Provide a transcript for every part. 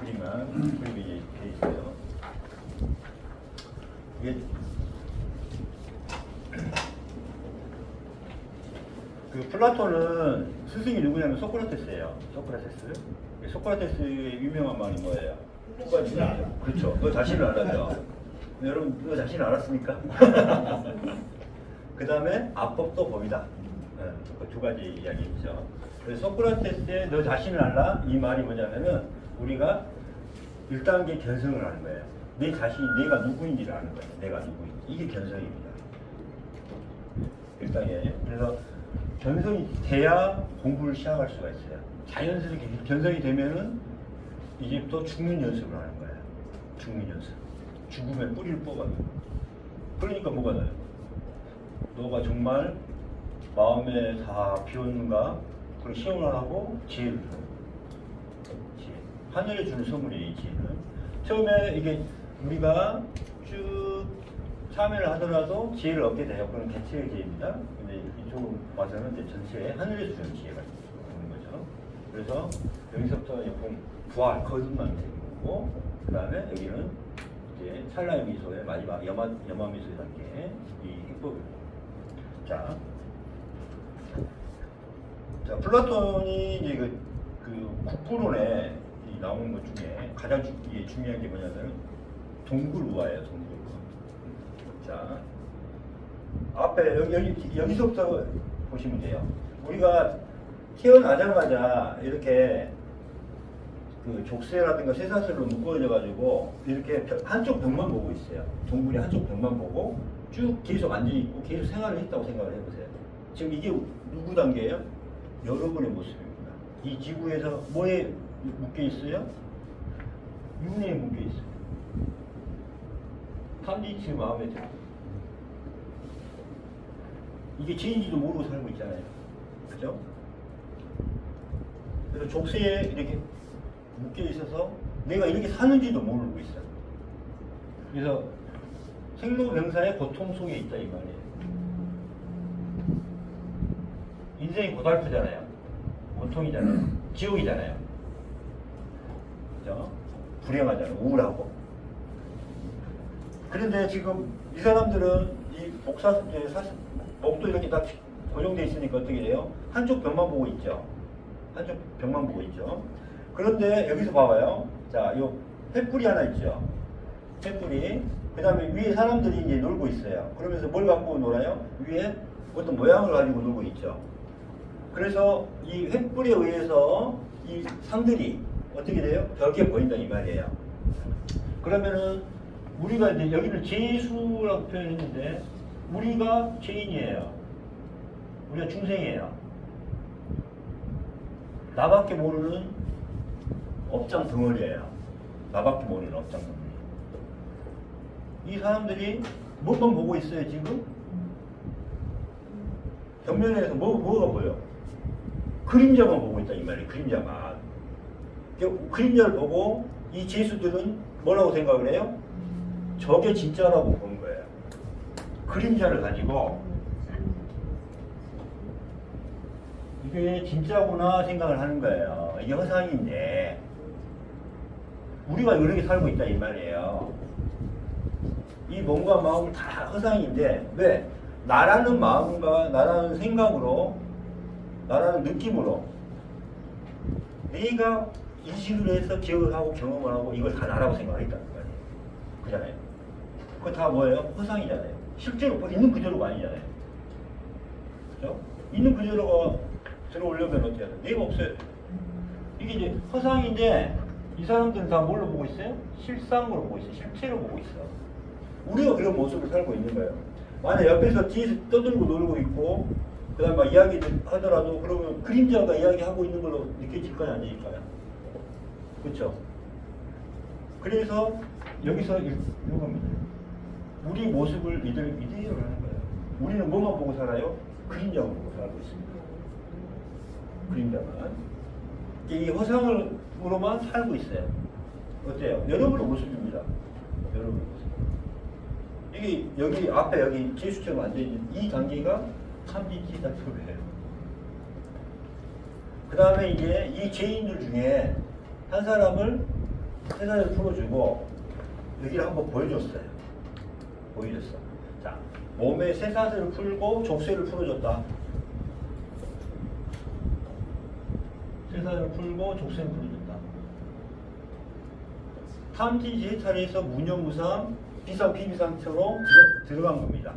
그림이 이제 돼 있어요. 이게 그 플라톤은 스승이 누구냐면 소크라테스예요. 소크라테스의 유명한 말이 뭐예요? 그렇죠. 너 자신을 알아죠. 여러분 너 자신을 알았습니까? 그 다음에 압법도 법이다. 그 두 가지 이야기죠. 그래서 소크라테스의 너 자신을 알라 이 말이 뭐냐면은 우리가 1단계 견성을 하는 거예요. 내 자신이 내가 누구인지를 아는 거예요. 내가 누구인지. 이게 견성입니다. 1단계. 그래서 견성이 돼야 공부를 시작할 수가 있어요. 자연스럽게 견성이 되면은 이제부터 죽는 연습을 하는 거예요. 죽는 연습. 죽음의 뿌리를 뽑아요. 그러니까 뭐가 나요? 너가 정말 마음에 다 비웠는가? 그걸 시험을 하고 지혜를 줘요. 지혜. 하늘에 주는 선물이에요, 이 지혜는. 처음에 이게 우리가 쭉 참여를 하더라도 지혜를 얻게 돼요. 그건 개체의 지혜입니다. 근데 이쪽으로 와서는 이제 전체에 하늘에서 주는 지혜가 있는 거죠. 그래서 여기서부터 약간 부활, 거듭나는 거고, 그 다음에 여기는 이제 찰나의 미소의 마지막 염화 미소의 단계, 이 해법이고. 자, 플라톤이 이제 그 국부론에 나오는 것 중에 가장 중요한 게 뭐냐면 동굴우화예요, 동굴우화. 자, 앞에 여기서부터 보시면 돼요. 우리가 태어나자마자 이렇게 그 족쇄라든가 쇠사슬로 묶어져 가지고 이렇게 한쪽 벽만 보고 있어요. 동굴이 한쪽 벽만 보고 쭉 계속 앉아 있고 계속 생활을 했다고 생각을 해보세요. 지금 이게 누구 단계예요? 여러분의 모습입니다. 이 지구에서 뭐에 묶여 있어요? 윤회에 묶여 있어요. 탐지치 마음에 들어. 이게 죄인지도 모르고 살고 있잖아요. 그죠? 그래서 족쇄에 이렇게 묶여 있어서 내가 이렇게 사는지도 모르고 있어요. 그래서 생로병사의 고통 속에 있다 이 말이에요. 인생이 고달프잖아요. 고통이잖아요. 지옥이잖아요. 그죠? 불행하잖아요. 우울하고. 그런데 지금 이 사람들은 이 목도 이렇게 딱 고정되어 있으니까 어떻게 돼요? 한쪽 벽만 보고 있죠. 한쪽 벽만 보고 있죠. 그런데 여기서 봐봐요. 자, 요 횃불이 하나 있죠. 횃불이. 그 다음에 위에 사람들이 이제 놀고 있어요. 그러면서 뭘 갖고 놀아요? 위에 어떤 모양을 가지고 놀고 있죠. 그래서 이 횃불에 의해서 이 상들이 어떻게 돼요? 벽에 보인다 이 말이에요. 그러면은 우리가 이제 여기는 죄수라고 표현했는데 우리가 죄인이에요. 우리가 중생이에요. 나밖에 모르는 업장 덩어리예요. 나밖에 모르는 업장 덩어리. 이 사람들이 뭐만 보고 있어요 지금? 벽면에서 뭐가 보여? 그림자만 보고 있다 이 말이에요. 그림자만. 그림자를 보고 이 죄수들은 뭐라고 생각을 해요? 저게 진짜라고 보는 거예요. 그림자를 가지고 이게 진짜구나 생각을 하는 거예요. 이게 허상인데 우리가 이렇게 살고 있다 이 말이에요. 이 몸과 마음은 다 허상인데 왜? 나라는 마음과 나라는 생각으로 나라는 느낌으로 내가 인식을 해서 기억을 하고 경험을 하고 이걸 다 나라고 생각하겠다는 거예요. 그잖아요. 그거 다 뭐예요? 허상이잖아요. 실제로 있는 그대로가 아니잖아요. 그죠? 있는 그대로가 들어오려면 어떻게 해야 돼? 내가 없어요. 이게 이제 허상인데 이 사람들은 다 뭘로 보고 있어요? 실상으로 보고 있어요. 실체로 보고 있어. 우리가 그런 모습을 살고 있는 거예요. 만약 옆에서 뒤에서 떠들고 놀고 있고 그 다음에 막 이야기를 하더라도 그러면 그림자가 이야기하고 있는 걸로 느껴질까요? 안 느낄까요? 그렇죠? 그래서 여기서 이겁니다. 우리 모습을 이대로 하는 거예요. 우리는 뭐만 보고 살아요? 그림자만 보고 살고 있습니다. 그림자만. 이 허상으로만 살고 있어요. 어때요? 여러분의 모습입니다. 여러분의 모습. 이게 여기 앞에 여기 제수처럼 앉아있는 이 단계가 참지치다 소리예요. 그 다음에 이제 이 죄인들 중에 한 사람을 쇠사슬을 풀어주고 여기를 한번 보여줬어요. 보여줬어. 자, 몸에 쇠사슬을 풀고 족쇄를 풀어줬다. 쇠사슬을 풀고 족쇄를 풀어줬다. 탐지지해탈에서 무념무상 비상 비비상처로 들어간 겁니다.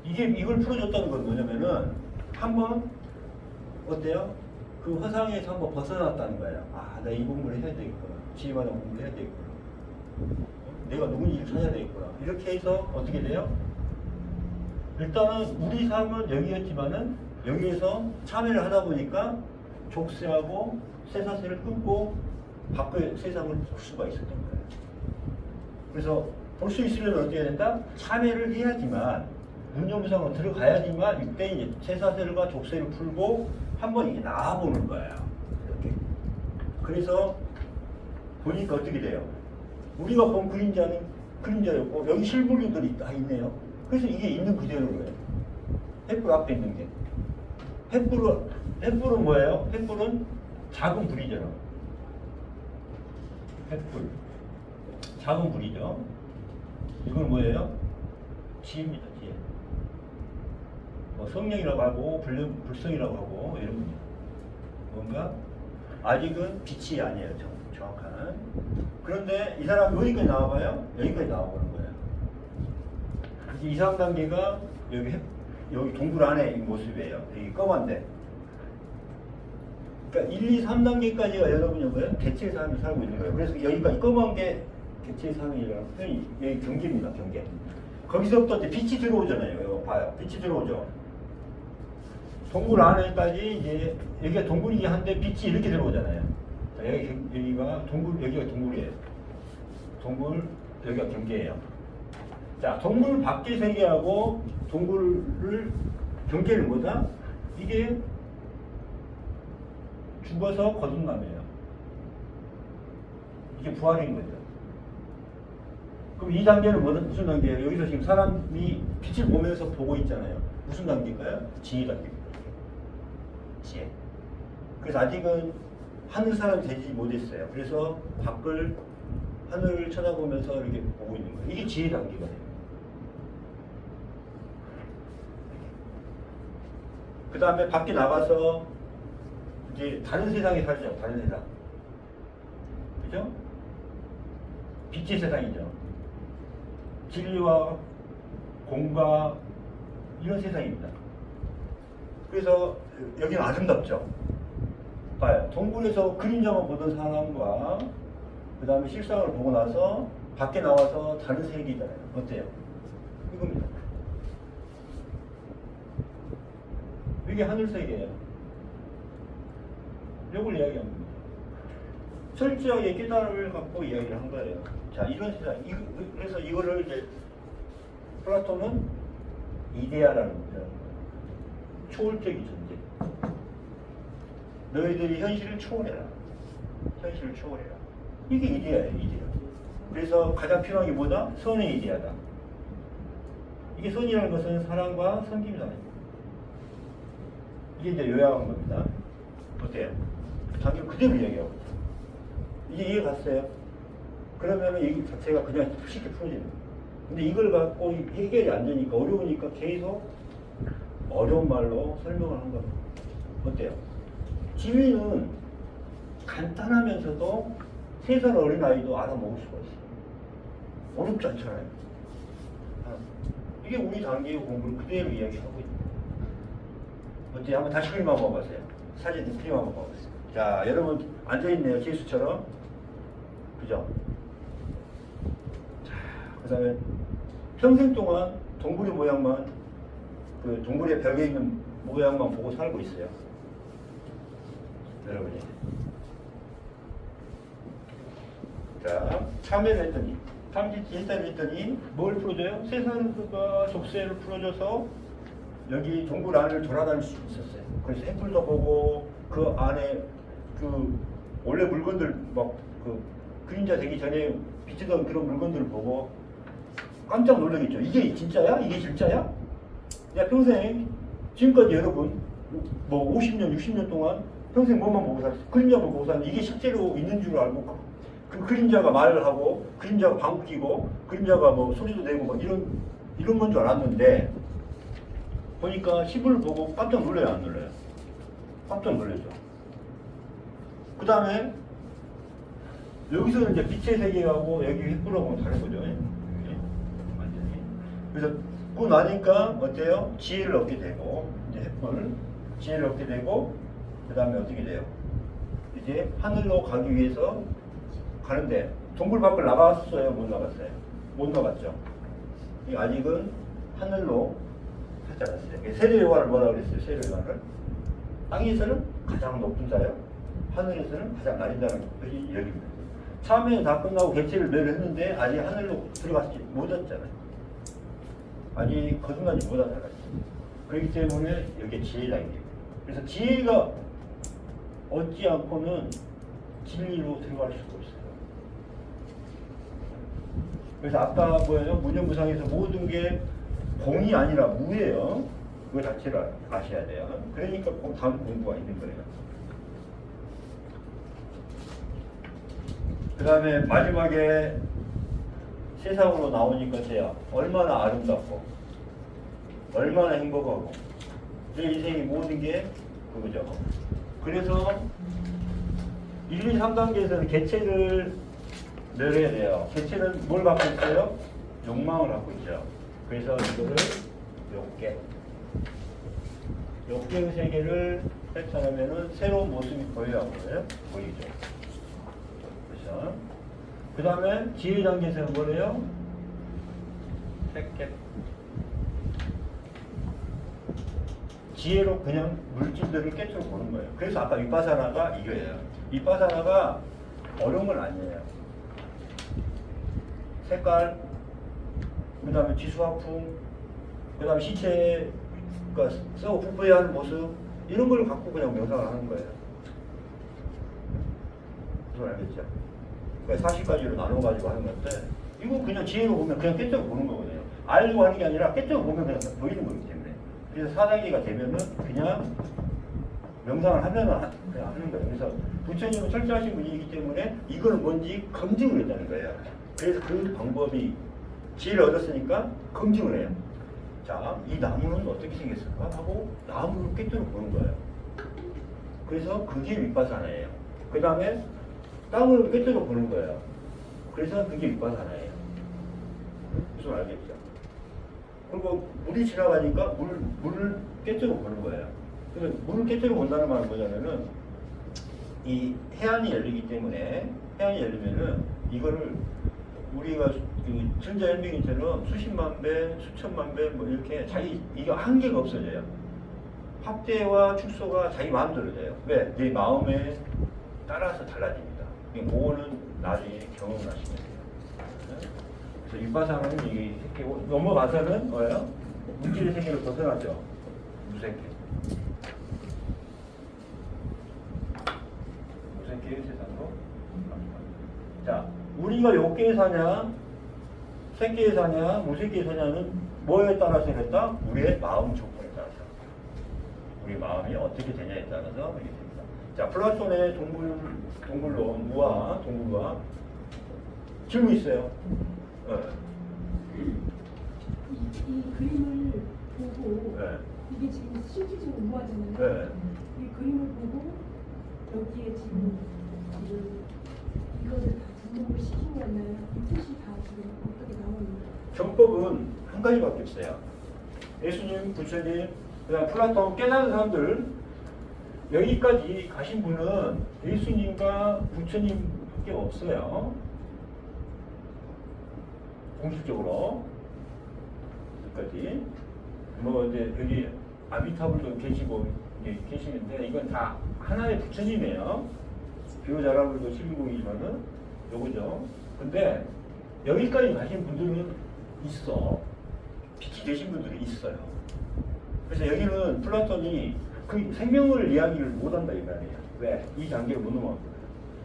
이걸 풀어줬다는 건 뭐냐면은 한번 어때요? 그 화상에서 한번 벗어났다는 거예요. 아, 나 이 공부를 해야 되겠구나. 지휘받은 공부를 해야 되겠구나. 내가 누군지를 찾아야 되겠구나. 이렇게 해서 어떻게 돼요? 일단은 우리 삶은 여기였지만은 여기에서 참여를 하다 보니까 족쇄하고 쇠사슬을 끊고 밖의 세상을 볼 수가 있었던 거예요. 그래서 볼 수 있으면 어떻게 된다? 참여를 해야지만 문념무상으로 들어가야지만 이때 이제 쇠사슬과 족쇄를 풀고 한번 이게 나와보는 거예요. 이렇게. 그래서 보니까 어떻게 돼요? 우리가 본 그림자는 그림자였고 여기 실물들이 다 있네요. 그래서 이게 있는 그대로예요. 횃불 앞에 있는 게. 횃불은 뭐예요? 횃불은 작은 불이잖아. 횃불. 작은 불이죠. 이건 뭐예요? 지혜입니다. 지혜. 뭐 성령이라고 하고 불성이라고 하고 이런 겁니다. 뭔가 아직은 빛이 아니에요. 정확한. 그런데 이 사람 여기까지 나와봐요. 여기까지 나와보는 거예요. 이제 2, 3단계가 여기 동굴 안에 이 모습이에요. 여기 검은데. 그러니까 1, 2, 3단계까지가 여러분이 뭐예요? 개체의 삶을 살고 있는 거예요. 그래서 여기까지 검은 게 개체의 삶이라는 표현이 여기 경계입니다. 경계. 거기서부터 이제 빛이 들어오잖아요. 이거 봐요. 빛이 들어오죠. 동굴 안에까지 이제 여기가 동굴이긴 한데 빛이 이렇게 들어오잖아요. 여기가 동굴, 여기가 동굴이에요. 동굴, 여기가 경계예요. 자, 동굴 밖의 세계하고 동굴을 경계는 뭐다? 이게 죽어서 거듭남이에요. 이게 부활인 거죠. 그럼 이 단계는 무슨 단계예요? 여기서 지금 사람이 빛을 보면서 보고 있잖아요. 무슨 단계인가요? 지혜 단계입니다. 지혜. 그래서 아직은 하늘 사람이 되지 못했어요. 그래서 하늘을 쳐다보면서 이렇게 보고 있는 거예요. 이게 지혜 단계가 돼요. 그 다음에 밖에 나가서 이제 다른 세상에 살죠. 다른 세상. 그죠? 빛의 세상이죠. 진리와 공과 이런 세상입니다. 그래서 여기는 아름답죠. 봐요. 동굴에서 그림자만 보던 사람과 그 다음에 실상을 보고 나서 밖에 나와서 다른 세계잖아요. 어때요? 이겁니다. 이게 하늘 세계예요. 이걸 이야기하는 겁니다. 철저하게 깨달음을 갖고 이야기를 한 거예요. 자, 이런 세상. 그래서 이거를 이제 플라톤은 이데아라는 거예요. 초월적인 존재. 너희들이 현실을 초월해라. 현실을 초월해라. 이게 이데아예요, 이데아. 그래서 가장 필요한 게 뭐다? 선의 이데아다. 이게 선이라는 것은 사랑과 섬김이다. 이게 이제 요약한 겁니다. 어때요? 자기 그대로 이야기하고 있어요. 이제 이해 갔어요? 그러면은 이 자체가 그냥 쉽게 풀어지는 거예요. 근데 이걸 갖고 해결이 안 되니까 어려우니까 계속 어려운 말로 설명을 한 겁니다. 어때요? 지위는 간단하면서도 3살 어린 아이도 알아먹을 수가 있어요. 어렵지 않잖아요. 이게 우리 단계의 공부를 그대로 이야기하고 있는 거예요. 어때요? 한번 다시 그림 한번 봐보세요. 사진 그림 한번 봐보세요. 자, 여러분 앉아있네요. 제수처럼. 그죠? 자, 그 다음에 평생 동안 동굴의 모양만, 그 동굴의 벽에 있는 모양만 보고 살고 있어요. 여러분이. 자, 참여를 했더니, 탐지지혜탈을 했더니 뭘 풀어줘요? 쇠사슬과 족쇄를 풀어줘서 여기 동굴 안을 돌아다닐 수 있었어요. 그래서 횃불도 보고 그 안에 그 원래 물건들 막 그 그림자 되기 전에 비치던 그런 물건들을 보고 깜짝 놀라겠죠. 이게 진짜야? 이게 진짜야? 내가 평생 지금까지 여러분 뭐 50년, 60년 동안 평생 뭐만 보고 살았어. 그림자만 보고 살았는데 이게 실제로 있는 줄 알고 그 그림자가 말을 하고 그림자가 방귀 뀌고 그림자가 뭐 소리도 내고 뭐 이런 건 줄 알았는데 보니까 시분을 보고 깜짝 놀라요, 안 놀라요? 깜짝 놀라죠. 그 다음에 여기서는 이제 빛의 세계하고 여기 횃불하고는 다른 거죠. 완전히. 그래서 그 나니까 어때요? 지혜를 얻게 되고 이제 횃불 지혜를 얻게 되고 그 다음에 어떻게 돼요? 이제 하늘로 가기 위해서 가는데 동굴 밖을 나갔어요? 못 나갔어요? 못 나갔죠. 아직은 하늘로 하지 않았어요. 세례요한을 뭐라고 그랬어요? 세례요한을 땅에서는 가장 높은 자요, 하늘에서는 가장 낮은 자는 것이 여기입니다. 처음에는 다 끝나고 개체를 멸했는데 아직 하늘로 들어가지 못했잖아요. 아직 거듭나지 못하잖아요. 그렇기 때문에 여기에 지혜 단계. 그래서 지혜가 얻지 않고는 진리로 들어갈 수가 없어요. 그래서 아까 뭐예요? 무념무상에서 모든 게 공이 아니라 무예요. 그거 자체를 아셔야 돼요. 그러니까 다음 공부가 있는 거예요. 그 다음에 마지막에 세상으로 나오니까 돼요. 얼마나 아름답고 얼마나 행복하고 내 인생의 모든 게 그거죠. 그래서 1, 2, 3단계에서는 개체를 내려야 돼요. 개체는 뭘 갖고 있어요? 욕망을 갖고 있죠. 그래서 이거를 욕계의 세계를 펼쳐내면은 새로운 모습이 보여요. 보이죠. 그래서 그 다음에 지혜 단계에서는 뭐래요? 색계. 지혜로 그냥 물질들을 깨트려 보는 거예요. 그래서 아까 윗바사나가 이거예요. 윗바사나가 어려운 건 아니에요. 색깔, 그 다음에 지수화풍, 그 다음에 시체가 썩어 부패하는 모습, 이런 걸 갖고 그냥 명상을 하는 거예요. 무슨 알겠죠? 그러니까 40가지로 나눠가지고 하는 건데, 이거 그냥 지혜로 보면 그냥 깨뜨려 보는 거거든요. 알고 하는 게 아니라 깨뜨려 보면 그냥 보이는 거기 때문에. 그래서 4단계가 되면은 그냥 명상을 하면은 그냥 하는 거예요. 그래서 부처님은 철저하신 분이기 때문에 이걸 뭔지 검증을 했다는 거예요. 그래서 그 방법이 지혜를 얻었으니까 검증을 해요. 자, 이 나무는 어떻게 생겼을까 하고 나무를 깨뜨려 보는 거예요. 그래서 그게 윗바사나예요. 그 다음에 땅을 깨뜨려 보는 거예요. 그래서 그게 윗바사나예요. 무슨 알겠죠? 그리고 물이 지나가니까 물을 깨뜨려 보는 거예요. 그래서 물을 깨뜨려 본다는 말은 뭐냐면은 이 해안이 열리기 때문에 해안이 열리면은 이거를 우리가 그 천자연명인처럼 수십만 배, 수천만 배 뭐 이렇게 자기 이거 한계가 없어져요. 확대와 축소가 자기 마음대로 돼요. 왜? 내 마음에 따라서 달라집니다. 그거는 나중에 경험하시면 돼요. 그래서 윗바사는 이게 새끼고 넘어가서는 뭐예요? 물질의 세계를 벗어나죠. 무색계. 무색계의 세상으로. 자, 우리가 욕계에 사냐, 색계에 사냐, 무색계에 사냐는 뭐에 따라서 했다? 우리의 마음 조건에 따라서. 우리 마음이 어떻게 되냐에 따라서 이렇게 됩니다. 자, 플라톤의 동굴론, 무와 동굴과 질문 있어요. 이 그림을 보고 네. 이게 지금 실질적으로 무하잖아요. 네. 이 그림을 보고 여기에 지금 이거를 다 등록을 시킨 거는 이 뜻이 다 지금 어떻게 나오는 거예요? 정법은 한 가지밖에 없어요. 예수님, 부처님, 그다음 플라톤 깨달은 사람들 여기까지 가신 분은 예수님과 부처님밖에 없어요. 공식적으로 여기까지 뭐 이제 여기 아미타불도 계시고 계시는데 이건 다 하나의 부처님이에요. 비호자라불도 실무이지만은 요거죠. 근데 여기까지 가신 분들은 있어. 빛이 되신 분들이 있어요. 그래서 여기는 플라톤이 그 생명을 이야기를 못한다 이 말이에요. 왜? 이 단계를 못 넘어갔거든요.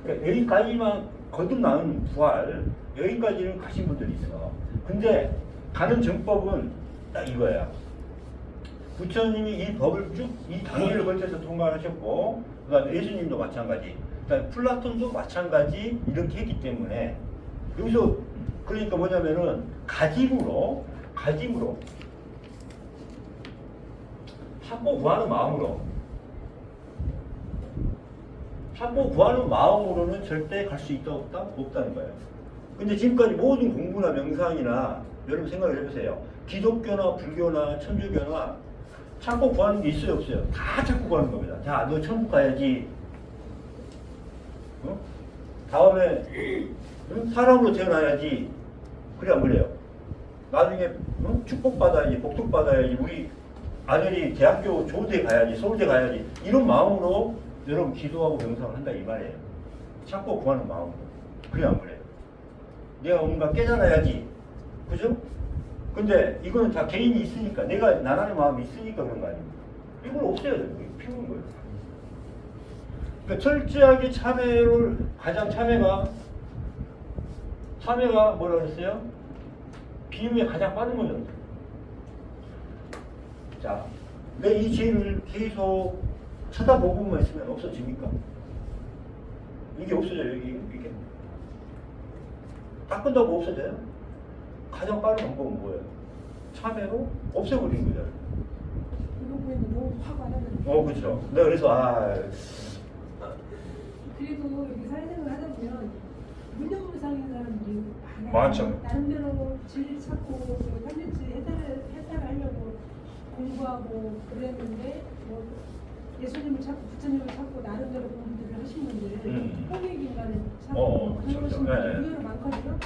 그러니까 여기까지만 거듭나는 부활, 여기까지는 가신 분들이 있어. 근데 가는 정법은 딱 이거야. 부처님이 이 법을 쭉 이 단계를 거쳐서 통과하셨고, 그다음에 예수님도 마찬가지. 그러니까 플라톤도 마찬가지 이렇게 했기 때문에 여기서 그러니까 뭐냐면은 가짐으로 찾고 구하는 마음으로는 절대 갈 수 있다 없다는 거예요. 근데 지금까지 모든 공부나 명상이나 여러분 생각을 해보세요. 기독교나 불교나 천주교나 찾고 구하는 게 있어요 없어요? 다 찾고 구하는 겁니다. 자, 너 천국 가야지. 어? 다음에 사람으로 태어나야지. 그래 안 그래요? 나중에 축복받아야지, 복덕받아야지, 우리 아들이 대학교 좋은 데 가야지, 서울대 가야지, 이런 마음으로 여러분 기도하고 명상을 한다 이 말이에요. 찾고 구하는 마음으로. 그래 안 그래요? 내가 뭔가 깨달아야지. 그죠? 근데 이거는 다 개인이 있으니까, 내가 나라는 마음이 있으니까 그런 거 아닙니까? 이걸 없애야 돼요. 피우는 거예요. 그러니까 철저하게 참회가 뭐라 그랬어요? 비움에 가장 빠른 거죠. 자, 내 이 죄를 계속 쳐다보고만 있으면 없어집니까? 이게 없어져요, 이게. 닦은다고 없어져요? 가장 빠른 방법은 뭐예요? 참회로 없애버리는 거잖아요. 이거 보면 너무 화가 나는. 그렇죠. 내가 그래서 그래도 이렇게 사회생활 하다 보면 무념무상인 사람들이 많아요. 많죠. 나름대로 진리 찾고 탐진치 해탈하려고 공부하고 그랬는데 뭐 예수님을 찾고 부처님을 찾고 나름대로 공부들을 하신 분들 홍익인간을 찾고 그렇죠. 그러신 분들 네. 의외로 많거든요.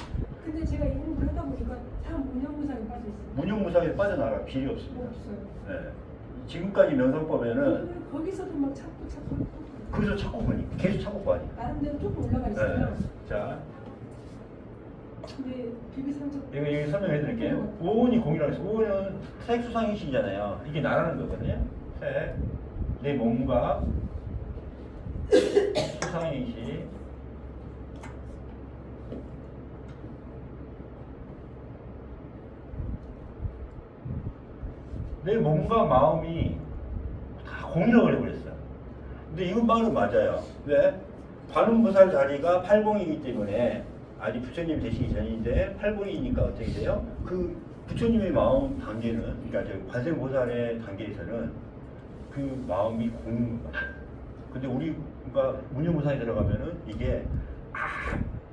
근데 제가 이 공부를 하다 보니까 다 무념무상에 빠져 있어요. 무념무상에 빠져나갈 길이 없습니다. 없어요. 네. 지금까지 명상법에는 거기서도 막 찾고 거기서 찾고 보니까 계속 찾고 보니까. 나름대로 조금 올라가 있어요. 네. 자, 근데 비비상적 이거 설명해 드릴게요. 오온이 공이라고 해서 오온은 색수상이시잖아요. 이게 나라는 거거든요. 색, 내 몸과 수상이시. 내 몸과 마음이 다 공이라고 해버렸어요. 근데 이건 말은 맞아요. 왜? 관음보살 자리가 팔공이기 때문에 아직 부처님 되시기 전인데 팔공이니까 어떻게 돼요? 그 부처님의 마음 단계는, 그러니까 저 관세음보살의 단계에서는 그 마음이 공인 것 같아요. 근데 우리가 무념무상에 들어가면은 이게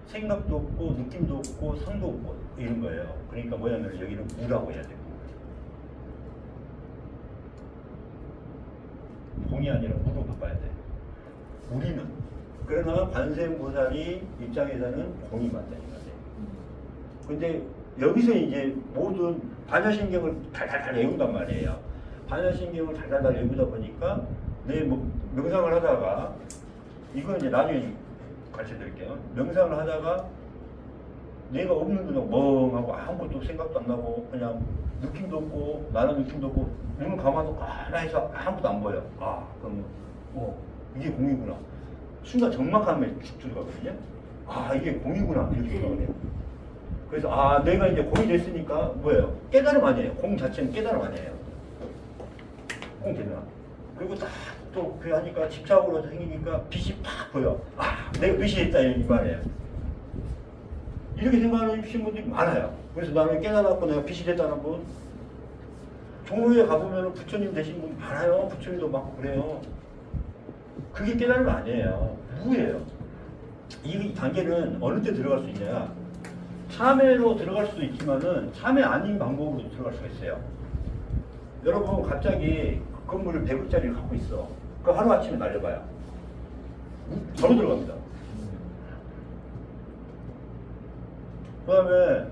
생각도 없고 느낌도 없고 상도 없고 이런 거예요. 그러니까 뭐냐면 여기는 무라고 해야 돼요. 공이 아니라 무로 바꿔야 돼. 우리는. 그러나 관세음보살이 입장에서는 공이 맞다는 거지. 근데 여기서 이제 모든 반야신경을 달달달 외운단 말이에요. 반야신경을 달달달 외우다 보니까 내 명상을 하다가, 이건 이제 나중에 가르쳐 드릴게요. 명상을 하다가 내가 없는 그냥 멍하고 아무것도 생각도 안 나고 그냥 느낌도 없고 나는 느낌도 없고 눈을 감아도 가라해서 아무것도 안 보여. 그럼 이게 공이구나. 순간 적막함에 쭉 들어가거든요. 이게 공이구나 이렇게 생각을 해요. 그래서 내가 이제 공이 됐으니까 뭐예요? 깨달음 아니에요. 공 자체는 깨달음 아니에요. 공 되나? 그리고 딱 또 그 하니까 집착으로 생기니까 빛이 팍 보여. 내가 빛이 됐다 이 말이에요. 이렇게 생각하시는 분들이 많아요. 그래서 나는 깨달았고 내가 빛이 됐다는 분, 종로에 가보면 부처님 되신 분 많아요. 부처님도 막 그래요. 그게 깨달음 아니에요. 무예요. 이 단계는 어느 때 들어갈 수 있냐? 참회로 들어갈 수도 있지만은 참회 아닌 방법으로 들어갈 수가 있어요. 여러분 갑자기 건물을 100억짜리를 갖고 있어. 그 하루아침에 날려봐요. 바로 들어갑니다. 그 다음에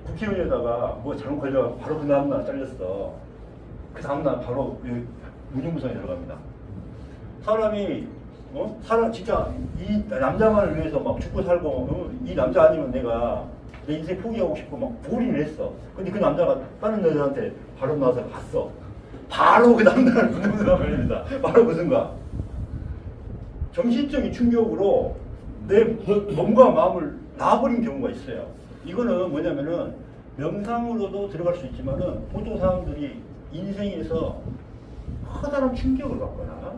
국회의원에다가 뭐 잘못 걸려 바로 그 다음날 잘렸어. 그 다음날 바로 무념무상에 들어갑니다. 사람이 진짜 이 남자만을 위해서 막 죽고 살고 이 남자 아니면 내가 내 인생 포기하고 싶고 막 골인을 했어. 근데 그 남자가 다른 여자한테 바로 나와서 갔어. 바로 그 다음날 무념무상에 걸립니다. 바로 그 순간 정신적인 충격으로 내 몸과 마음을 놔버린 경우가 있어요. 이거는 뭐냐면은 명상으로도 들어갈 수 있지만은 보통 사람들이 인생에서 커다란 충격을 받거나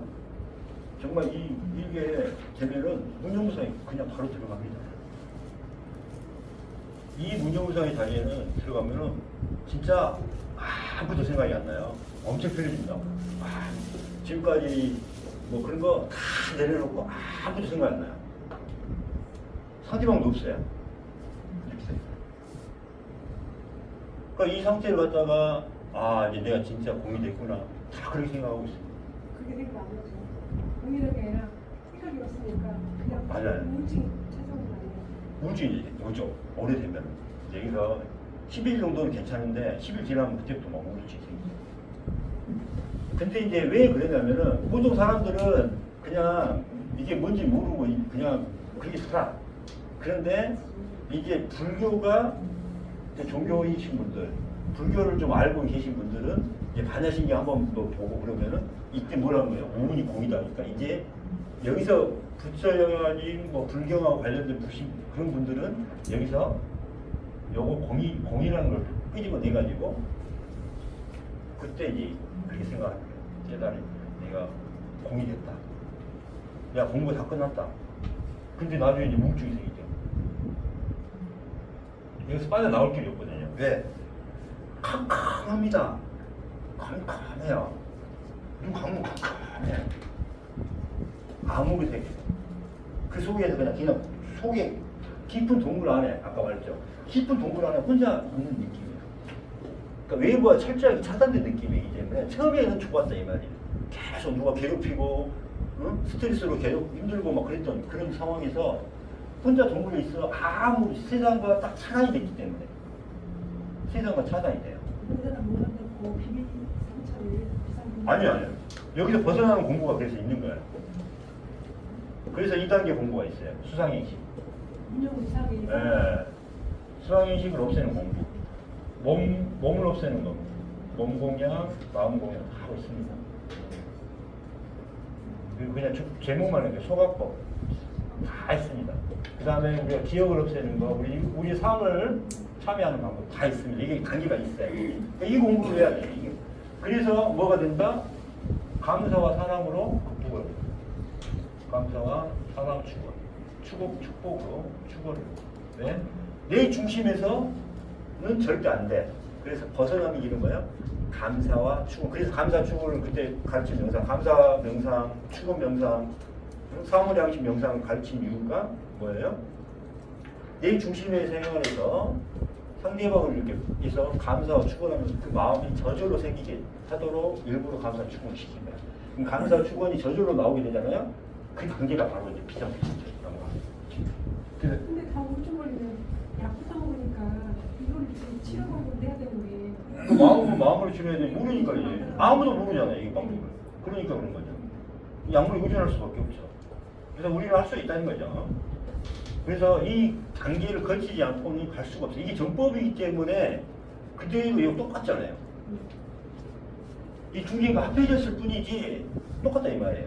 정말 이게 되면은 문형무상이 그냥 바로 들어갑니다. 이 문형무상의 자리에는 들어가면은 진짜 아무것도 생각이 안 나요. 엄청 편해집니다. 지금까지 뭐 그런 거 다 내려놓고 아무것도 생각 안 나요. 상대방도 없어요. 이렇게 돼. 그러니까 이 상태를 갖다가 이제 내가 진짜 공이 됐구나. 다 그렇게 생각하고 있어요. 그게 생각 안 나죠. 공이라는 게 아니라 생각이 없으니까 그냥 맞아요. 우울증이 찾아오는 거 아니에요. 우울증이 오죠. 오래되면. 여기서 10일 정도는 괜찮은데 10일 지나면 그때부터 막 우울증이 생기죠. 근데 이제 왜 그러냐면은 보통 사람들은 그냥 이게 뭔지 모르고 그냥 그렇게 살아. 그런데 이제 불교가 이제 종교이신 분들, 불교를 좀 알고 계신 분들은 이제 반야신경 한번 뭐 보고 그러면은 이때 뭐라는 거예요? 오문이 공이다. 그러니까 이제 여기서 부처여가지고 뭐 불경하고 관련된 그런 분들은 여기서 요거 공이라는 걸 끄집어내 가지고 그때 이제 그렇게 생각하는 거예요. 깨달이 내가 공이 됐다. 야 공부가 다 끝났다. 근데 나중에 이제 우울증이 생기죠. 여기서 빠져나올 길이 없거든요. 왜? 캄캄합니다. 캄캄해요. 눈 감으면 캄캄해. 아무것도 생겨. 그 속에서 그냥 속에 깊은 동굴 안에 아까 말했죠. 깊은 동굴 안에 혼자 있는 느낌이에요. 그러니까 외부와 철저하게 차단된 느낌이기 때문에 처음에는 좋았다 이 말이에요. 계속 누가 괴롭히고 스트레스로 계속 힘들고 막 그랬던 그런 상황에서 혼자 동굴에 있어 아무 세상과 딱 차단이 됐기 때문에 세상과 차단이 돼요. 거기다가 몰랐다고 비밀 상처를 아니요. 여기서 벗어나는 공부가 그래서 있는 거예요. 그래서 2단계 공부가 있어요. 수상인식. 운영 이상이 예. 수상인식을 없애는 공부. 몸을 없애는 거. 몸 공양, 마음 공양 다 하고 있습니다. 그리고 그냥 제목만 해도 소각법 다 있습니다. 그 다음에 우리가 기억을 없애는 거, 우리 삶을 참여하는 방법 다 있습니다. 이게 단계가 있어요. 그러니까 이 공부를 해야 돼요. 이게. 그래서 뭐가 된다? 감사와 사랑으로 극복을 합니다. 감사와 사랑 축복, 축복으로 축원을. 왜? 내 중심에서는 절대 안 돼. 그래서 벗어나면 이런 거예요. 감사와 축원. 그래서 감사 축원을 그때 가르친 명상, 감사 명상, 축원 명상, 사무량식 명상을 가르친 이유가 뭐예요? 내 중심의 생활에서 상대방을 이렇게 해서 감사와 축원하면서 그 마음이 저절로 생기게 하도록 일부러 감사 축원을 시킨 거야. 그럼 감사 축원이 저절로 나오게 되잖아요. 그 단계가 바로 이제 비상피지죠. 근데 다 우울증 걸리면 약부터 먹으니까 이걸 이렇게 치료 방법을 해야 되는데 그 마음으로 치료해야 돼. 모르니까 이제 아무도 모르잖아요. 이 방법을. 그러니까 그런 거죠. 약물에 의존할 수밖에 없죠. 그래서 우리는 할 수 있다는 거죠. 그래서 이 단계를 거치지 않고는 갈 수가 없어요. 이게 정법이기 때문에 그대로 이거 똑같잖아요. 이 두 개가 합해졌을 뿐이지 똑같다 이 말이에요.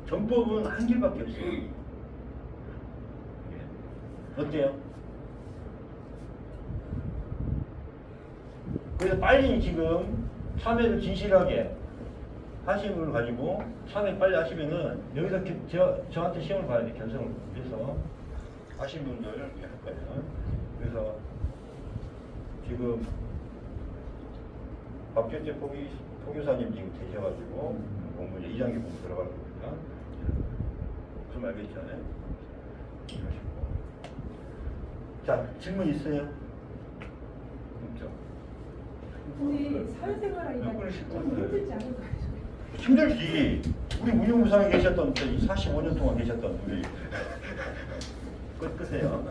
정법은 한 길밖에 없어요. 어때요? 그래서 빨리 지금 참여를 진실하게 하시는 분을 가지고 참여 빨리 하시면은 여기서 저한테 시험을 봐야 돼. 견성을 위해서 하신 분들 이렇게 할 거예요. 그래서 지금 박규태 포교사님 지금 되셔가지고 공부 이제 2단계 공부 들어갈 겁니다. 좀 알겠잖아요. 이러시고. 자, 질문 있어요? 없죠? 근데 사회생활하기가 몇 분씩 좀 하는데. 힘들지 않을까요? 힘들지. 우리 문용무상에 계셨던 45년 동안 계셨던 우리 끄세요.